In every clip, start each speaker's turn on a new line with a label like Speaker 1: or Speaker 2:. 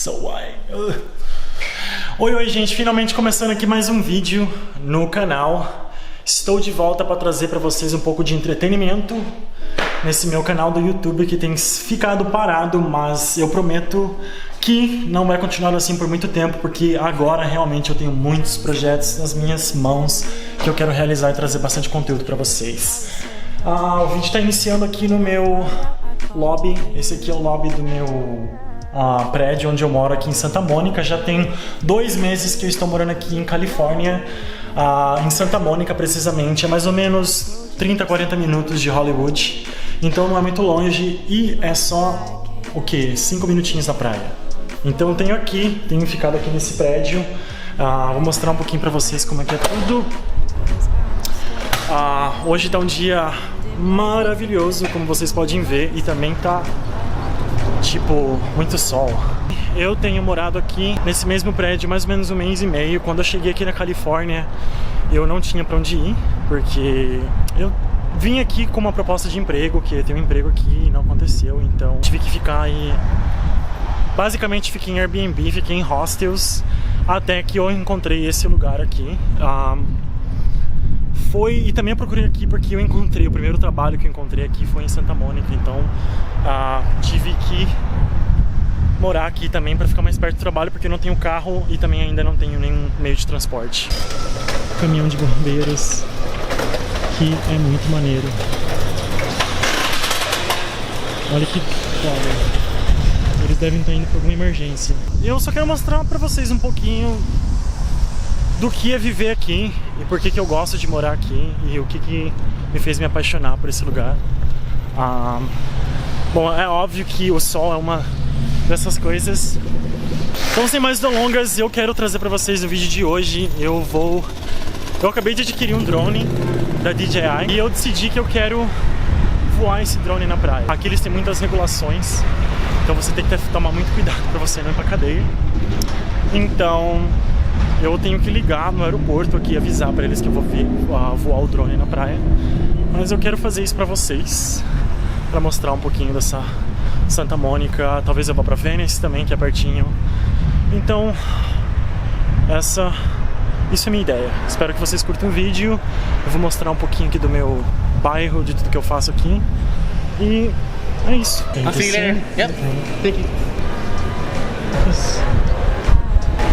Speaker 1: So why? Oi, gente, finalmente começando aqui mais um vídeo no canal. Estou de volta para trazer para vocês um pouco de entretenimento nesse meu canal do YouTube que tem ficado parado, mas eu prometo que não vai continuar assim por muito tempo, porque agora realmente eu tenho muitos projetos nas minhas mãos que eu quero realizar e trazer bastante conteúdo para vocês. O vídeo está iniciando aqui no meu lobby. Esse aqui é o lobby do meu prédio onde eu moro aqui em Santa Mônica. Já tem 2 meses que eu estou morando aqui em Califórnia, em Santa Mônica precisamente. É mais ou menos 30, 40 minutos de Hollywood, então não é muito longe e é só, o que? 5 minutinhos na praia. Então eu tenho ficado aqui nesse prédio. Vou mostrar um pouquinho pra vocês como é que é tudo. Hoje tá um dia maravilhoso, como vocês podem ver, e também tá tipo muito sol. Eu tenho morado aqui nesse mesmo prédio mais ou menos 1 mês e meio. Quando eu cheguei aqui na Califórnia, eu não tinha pra onde ir, porque eu vim aqui com uma proposta de emprego, que tem um emprego aqui e não aconteceu, então tive que ficar aí. Basicamente fiquei em Airbnb, fiquei em hostels, até que eu encontrei esse lugar aqui. E também eu procurei aqui porque eu encontrei, o primeiro trabalho que eu encontrei aqui foi em Santa Mônica, então tive que morar aqui também para ficar mais perto do trabalho, porque eu não tenho carro e também ainda não tenho nenhum meio de transporte. Caminhão de bombeiros, que é muito maneiro. Olha que foda. Eles devem estar indo por alguma emergência. Eu só quero mostrar pra vocês um pouquinho do que é viver aqui e por que eu gosto de morar aqui e o que me fez me apaixonar por esse lugar. Bom, é óbvio que o sol é uma dessas coisas. Então, sem mais delongas, eu quero trazer pra vocês no vídeo de hoje. Eu acabei de adquirir um drone da DJI e eu decidi que eu quero voar esse drone na praia. Aqui eles têm muitas regulações, então você tem que tomar muito cuidado pra você não ir pra cadeia. Então eu tenho que ligar no aeroporto aqui e avisar pra eles que eu vou voar o drone na praia. Mas eu quero fazer isso pra vocês, pra mostrar um pouquinho dessa Santa Mônica. Talvez eu vá pra Venice também, que é pertinho. Então isso é minha ideia. Espero que vocês curtam o vídeo. Eu vou mostrar um pouquinho aqui do meu bairro, de tudo que eu faço aqui. E é isso.
Speaker 2: I'll see you later. Yep. Thank you.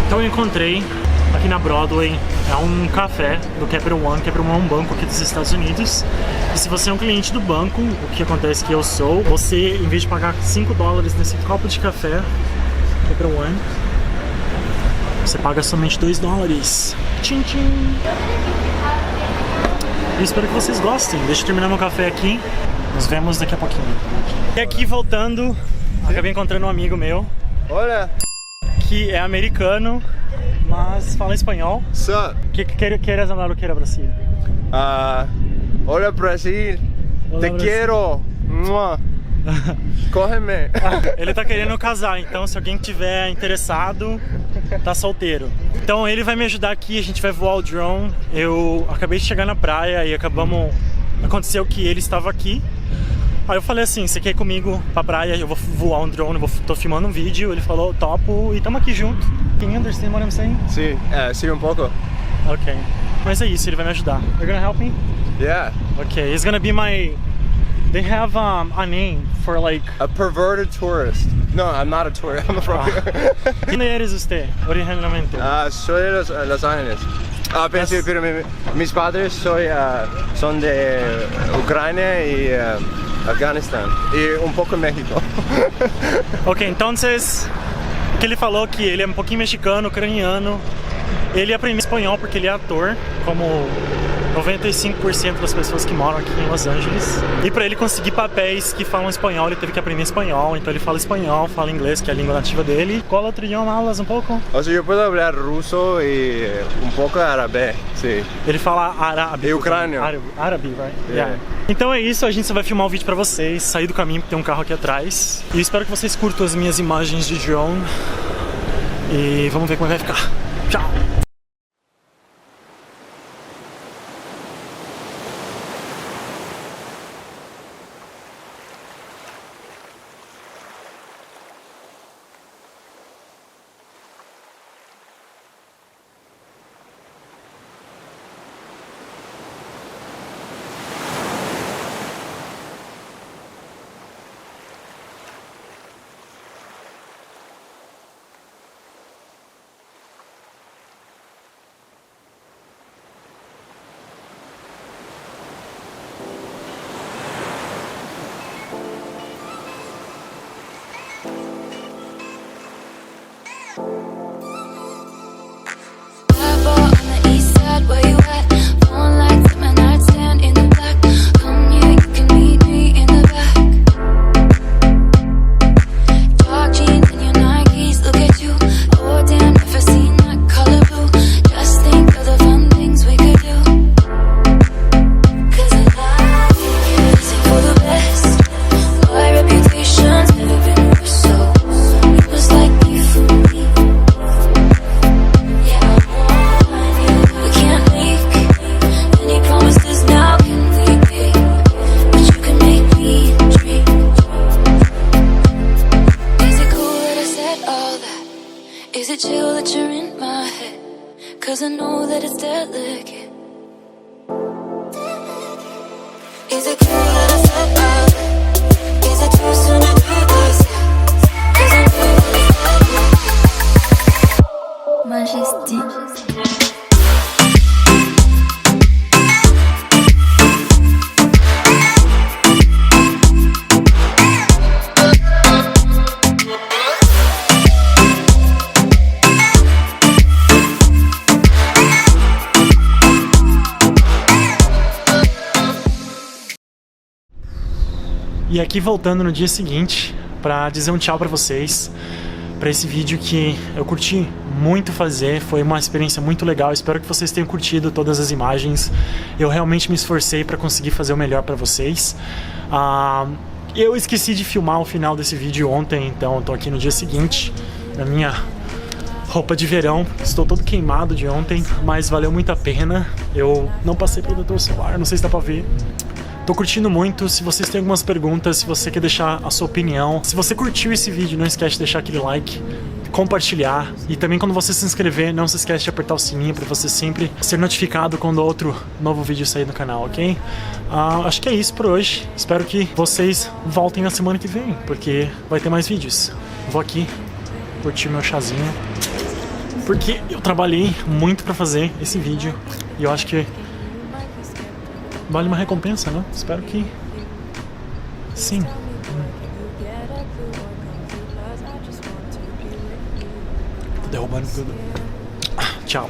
Speaker 1: Então eu encontrei aqui na Broadway um café do Capital One. Capital One é um banco aqui dos Estados Unidos. E se você é um cliente do banco, o que acontece que eu sou, você, em vez de pagar $5 nesse copo de café Capital One, você paga somente $2. Tchim, tchim. E espero que vocês gostem. Deixa eu terminar meu café aqui. Nos vemos daqui a pouquinho. E aqui voltando, acabei encontrando um amigo meu.
Speaker 3: Olha!
Speaker 1: Que é americano, mas fala espanhol.
Speaker 3: Sup?
Speaker 1: Que queres hablar o que era Brasil?
Speaker 3: Hola Brasil!
Speaker 1: Olá,
Speaker 3: Te
Speaker 1: Brasil.
Speaker 3: quero! Mua. Corre-me!
Speaker 1: Ele tá querendo casar, então se alguém tiver interessado, tá solteiro. Então ele vai me ajudar aqui, a gente vai voar o drone. Eu acabei de chegar na praia e aconteceu que ele estava aqui. Aí eu falei assim, você quer ir comigo pra praia? Eu vou voar um drone, tô filmando um vídeo. Ele falou, topo, e tamo aqui junto. Can you understand what I'm saying?
Speaker 3: Sim, sim um pouco.
Speaker 1: Ok. Mas é isso, ele vai me ajudar. You're gonna help me?
Speaker 3: Yeah.
Speaker 1: Okay, he's gonna be my... They have a name for like...
Speaker 3: A perverted tourist. No, I'm not a tourist, I'm from here.
Speaker 1: ¿Quién eres usted, originalmente?
Speaker 3: Soy de Los Ángeles. Pero mis padres son de Ucrania y Afganistán. Y un poco México.
Speaker 1: Ok, entonces... O que ele falou que ele é um pouquinho mexicano, ucraniano. Ele aprendeu espanhol porque ele é ator, como 95% das pessoas que moram aqui em Los Angeles. E para ele conseguir papéis que falam espanhol, ele teve que aprender espanhol. Então ele fala espanhol, fala inglês, que é a língua nativa dele. Qual outro idioma hablas um pouco?
Speaker 3: O sea, yo puedo hablar ruso y un poco árabe, sí.
Speaker 1: Ele fala árabe.
Speaker 3: E ucrânio.
Speaker 1: Árabe, right?
Speaker 3: Yeah.
Speaker 1: Então é isso, a gente só vai filmar o vídeo pra vocês. Sair do caminho porque tem um carro aqui atrás. E espero que vocês curtam as minhas imagens de drone. E vamos ver como vai ficar. Tchau!
Speaker 4: Is it chill that you're in my head? 'Cause I know that it's delicate. Is it cool that I said out? Is it too soon to do this? 'Cause I know it's delicate. Majestic.
Speaker 1: E aqui voltando no dia seguinte para dizer um tchau para vocês, para esse vídeo que eu curti muito fazer, foi uma experiência muito legal, espero que vocês tenham curtido todas as imagens, eu realmente me esforcei para conseguir fazer o melhor para vocês. Eu esqueci de filmar o final desse vídeo ontem, então eu tô aqui no dia seguinte, na minha roupa de verão, estou todo queimado de ontem, mas valeu muito a pena, eu não passei protetor solar, não sei se dá pra ver. Tô curtindo muito, se vocês têm algumas perguntas, se você quer deixar a sua opinião, se você curtiu esse vídeo, não esquece de deixar aquele like, compartilhar e também quando você se inscrever, não se esquece de apertar o sininho para você sempre ser notificado quando outro novo vídeo sair no canal, ok? Acho que é isso por hoje, espero que vocês voltem na semana que vem, porque vai ter mais vídeos. Vou aqui curtir meu chazinho, porque eu trabalhei muito para fazer esse vídeo e eu acho que vale uma recompensa, né? Espero que sim. Tô derrubando tudo. Tchau.